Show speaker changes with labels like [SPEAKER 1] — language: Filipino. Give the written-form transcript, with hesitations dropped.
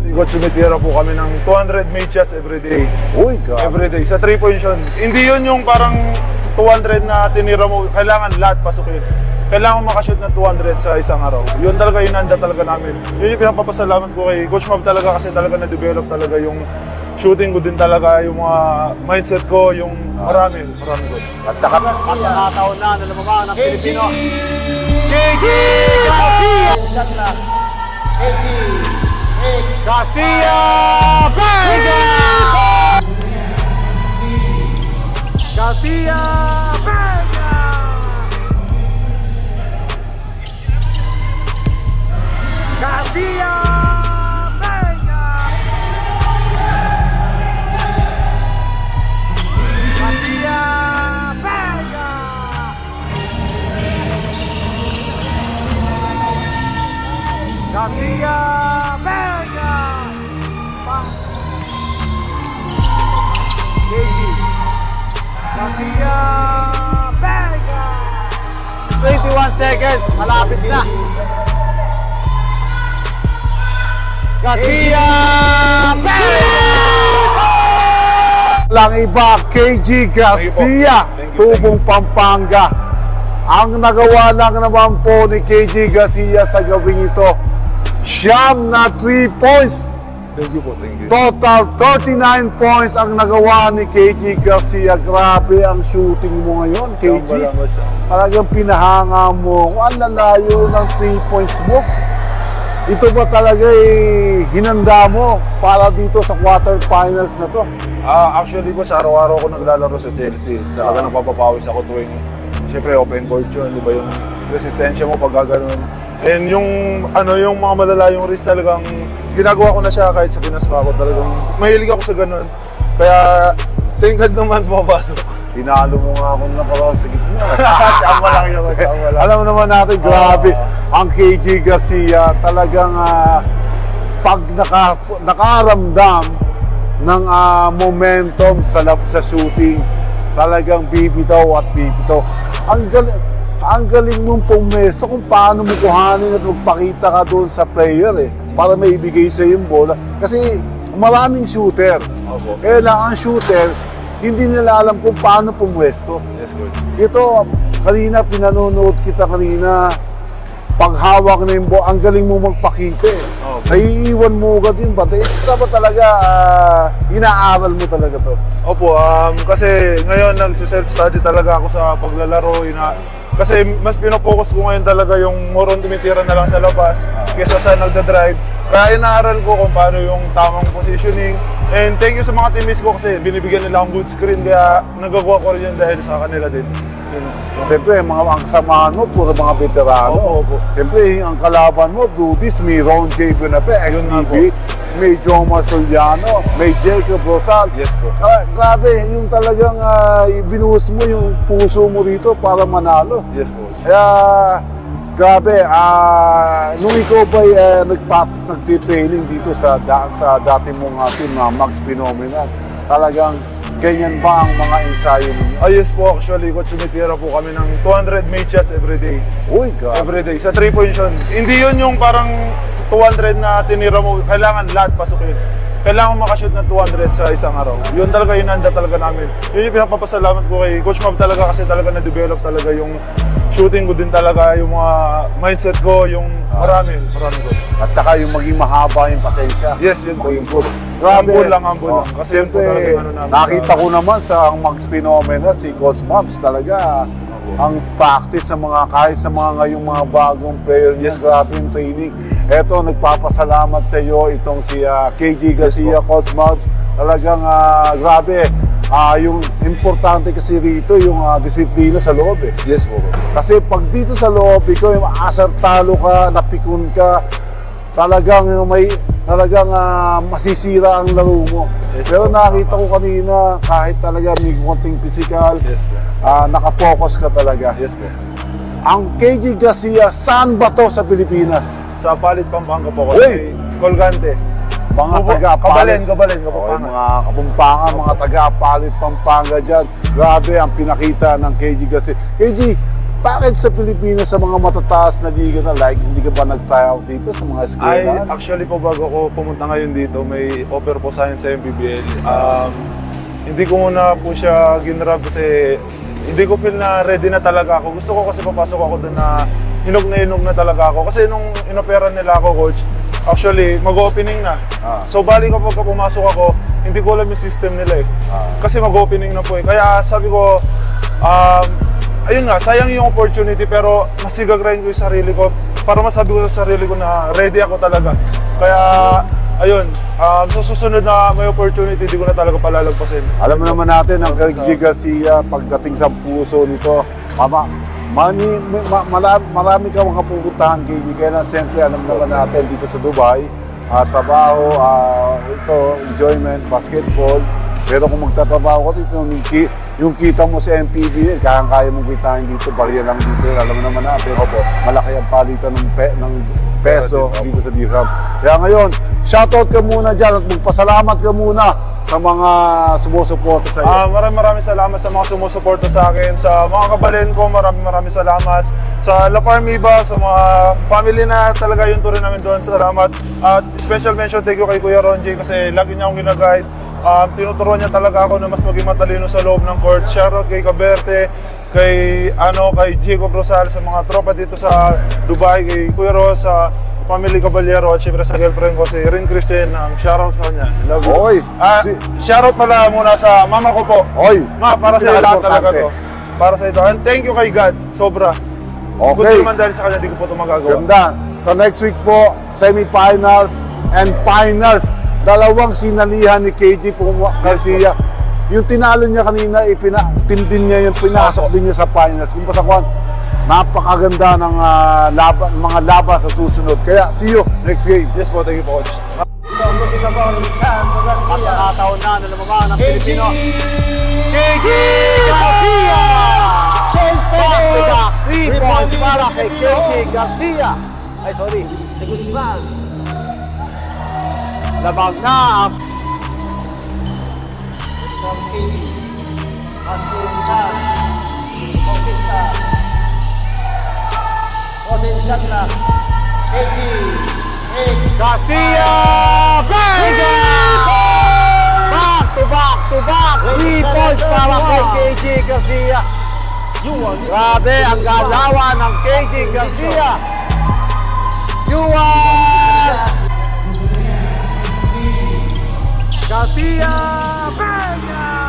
[SPEAKER 1] Coach, sumitira po kami ng 200 made shots everyday.
[SPEAKER 2] Uy, God.
[SPEAKER 1] Everyday. Sa 3-point yun. Hindi yun yung parang 200 na tinira mo. Kailangan lahat pasukin. Kailangan makashoot na 200 sa isang araw. Yun talaga yung nanda talaga namin. Yun yung pinapapasalamat ko kay Coach Mab talaga kasi talaga na-develop talaga yung shooting ko din talaga, yung mga mindset ko, yung marami ko.
[SPEAKER 2] At saka nakataon na lumabas ng Pilipino.
[SPEAKER 3] KG Garcia! Shot na. KG
[SPEAKER 2] Garcia Vega!
[SPEAKER 3] Garcia Vega! Garcia Vega! Garcia Vega! Garcia Vega! KG Garcia Vega!
[SPEAKER 2] 21 seconds, malapit na. Garcia lang iba, KG Garcia, Tubong Pampanga. Ang nagawa lang naman po ni KG Garcia sa gawing ito, siyam na 3 points.
[SPEAKER 1] Thank you po, thank you.
[SPEAKER 2] Total 39 points ang nagawa ni KG Garcia. Grabe ang shooting mo ngayon, KG. Talagang pinahanga mo. Ang lalayo ng 3 points mo. Ito ba talaga hinanda mo para dito sa quarterfinals na to?
[SPEAKER 1] Actually ko, sa araw-araw ko naglalaro sa Chelsea. Talaga napapapawis ako tuwing, siyempre open court yun, di ba yung resistensya mo pag gano'n. And yung mga malalayong reach talagang ginagawa ko na siya kahit sa Pinas pa ako. Talagang mahilig ako sa gano'n. Kaya thank God naman pumapasok.
[SPEAKER 2] Pinalo mo nga akong nakaraan sa gitna.
[SPEAKER 1] Tama lang yun.
[SPEAKER 2] Alam mo naman natin, grabe. Ang KG Garcia talagang pag nakaramdam ng momentum sa shooting, talagang bibitaw at bibitaw. Ang galing mong pumesto kung paano mo kuhanin at magpakita ka doon sa player para may ibigay sa yung bola. Kasi maraming shooter. Kaya lang ang shooter, hindi nila alam kung paano pumwesto.
[SPEAKER 1] Yes, Coach.
[SPEAKER 2] Ito, kanina pinanonood kita kanina, paghawak na yung bola, ang galing mo magpakita Naiiwan mo agad yung bata. Ito ba talaga, inaaral mo talaga to?
[SPEAKER 1] Opo, kasi ngayon nagsi-self-study talaga ako sa paglalaro. Kasi mas pinopokus ko ngayon talaga yung more on tumitira na lang sa labas kesa sa nagda-drive. Kaya inaaral ko kung paano yung tamang positioning. And thank you sa mga teammates ko kasi binibigyan nila akong good screen kaya nagagawa ko rin yun dahil sa kanila din.
[SPEAKER 2] Siyempre, ang samahan mo, puro mga veterano.
[SPEAKER 1] Opo.
[SPEAKER 2] Siyempre, ang kalaban mo, Brudis, may Ron J. Buenape, XDB, may Joma Soliano, may Jacob Rosal.
[SPEAKER 1] Yes po.
[SPEAKER 2] Grabe, yung talagang binuhos mo yung puso mo dito para manalo.
[SPEAKER 1] Yes po.
[SPEAKER 2] Kaya, grabe, nung ikaw ba'y nagtitraining dito sa dati mong team na Max Phenomenal, talagang ganyan ba ang mga ensayo ninyo?
[SPEAKER 1] Yes po, actually, Coach, sumitira po kami ng 200 made shots everyday.
[SPEAKER 2] Uy, God.
[SPEAKER 1] Everyday. Sa 3-point yun. Hindi yun yung parang 200 na tinira mo. Kailangan lahat pasukin. Kailangan makashoot na 200 sa isang araw. Yun talaga yung nanda talaga namin. Yun yung pinapapasalamat ko kay Coach Mab talaga kasi talaga na-develop talaga yung shooting ko din talaga, yung mga mindset ko, yung marami ko.
[SPEAKER 2] At saka yung maging mahaba yung pasensya.
[SPEAKER 1] Yes, yun po.
[SPEAKER 2] Grabe.
[SPEAKER 1] Humble lang. Kasi
[SPEAKER 2] siyempre, nakita ko naman sa Max Phenomenal, si Coach Mabs talaga, ang practice ng kahit sa mga ngayong mga bagong player niya, grabe yung training. Eto, nagpapasalamat sa iyo itong si KG Garcia, Coach Mabs. Talagang grabe. Yung importante kasi rito yung disiplina sa loob
[SPEAKER 1] Yes po.
[SPEAKER 2] Kasi pag dito sa loob, ikaw yung asar talo ka, napikon ka, talagang masisira ang laro mo.
[SPEAKER 1] Yes,
[SPEAKER 2] pero nakita ko kanina, kahit talaga may konting physical,
[SPEAKER 1] yes,
[SPEAKER 2] nakapokus ka talaga.
[SPEAKER 1] Yes po.
[SPEAKER 2] Ang KG Garcia, saan ba to sa Pilipinas?
[SPEAKER 1] Sa Palit, Pampanga po.
[SPEAKER 2] Uy!
[SPEAKER 1] Colgante.
[SPEAKER 2] Mga taga-Palit.
[SPEAKER 1] Kabalin,
[SPEAKER 2] mga Kapampangan, mga taga-Palit, Pampanga dyan. Grabe ang pinakita ng KG Garcia. KG, Bakit sa Pilipinas sa mga matataas na liga na like, hindi ka ba nag-try out dito sa mga
[SPEAKER 1] Ay,
[SPEAKER 2] eskwelahan?
[SPEAKER 1] actually po bago ko pumunta ngayon dito, may offer po sa akin sa MPBL. Hindi ko muna po siya ginrab kasi hindi ko feel na ready na talaga ako. Gusto ko kasi papasok ako doon na hinog na talaga ako. Kasi nung inopera nila ako, coach, actually, mag-opening na. So, bali kapag pumasok ako, hindi ko alam yung system nila eh. Kasi mag-opening na po eh. Kaya sabi ko, ayun nga, sayang yung opportunity pero masigagrind ko yung sarili ko para masabi ko sa sarili ko na ready ako talaga. Kaya, ayun, sa susunod na may opportunity, di ko na talaga palalagpasin.
[SPEAKER 2] Alam mo naman natin, ang KG Garcia, pagdating sa puso nito, marami ka mga pupuntahan, KG. Kaya na, siyempre, alam naman natin dito sa Dubai, trabaho, ito, enjoyment, basketball. Pero kung magtatrabaho ka dito, yung kita mo sa MPBL, kaya mong kitain dito, bariya lang dito. Alam mo naman natin, malaki ang palitan ng peso dito sa dirham. Kaya ngayon, shoutout ka muna dyan at magpasalamat ka muna sa mga sumusuporta sa iyo.
[SPEAKER 1] Maraming salamat sa mga sumusuporta sa akin. Sa mga kabalin ko, maraming salamat. Sa La Parmiba, sa mga family na talaga yung turin namin doon, salamat. At special mention, thank you kay Kuya Ronji kasi lagi niya akong ginaguide. Tinuturuan niya talaga ako na mas maging matalino sa loob ng court. Shoutout kay Caberte, kay Diego Brosal, sa mga tropa dito sa Dubai, kay Kuya Ros, sa family Caballero, at syempre sa girlfriend ko, si Rin Christine. Shoutout sa kanya. Love you.
[SPEAKER 2] Oy!
[SPEAKER 1] Shoutout pala muna sa mama ko po.
[SPEAKER 2] Oy!
[SPEAKER 1] Ma, para sa iyo lahat talaga to. Para sa ito. And thank you kay God. Sobra.
[SPEAKER 2] Okay.
[SPEAKER 1] Good naman dahil sa kanya, di ko po ito magagawa.
[SPEAKER 2] Ganda. Sa next week po, semifinals and finals. Dalawang sinalihan ni KG Garcia. Yung tinalo niya kanina, team din niya yung pinasok din niya sa finals. Kung pasakuan, napakaganda ng mga laban sa susunod. Kaya, see you next game.
[SPEAKER 1] Yes po, thank you po, coach.
[SPEAKER 3] So, musika po ni Chan Garcia.
[SPEAKER 2] Pagkakataon na naman ng Pilipino.
[SPEAKER 3] KG Garcia! Chance
[SPEAKER 2] Back 3 points para kay KG Garcia.
[SPEAKER 3] Ay, sorry. De Guzman.
[SPEAKER 2] Labag na ang
[SPEAKER 3] From KG. Austin Chan. Conquista. Robin Shotla. KG.
[SPEAKER 2] Garcia! Vega! Back to back! 3 points para kay KG Garcia. Grabe ang galawan ng KG Garcia. Yuan!
[SPEAKER 3] Garcia! Vega!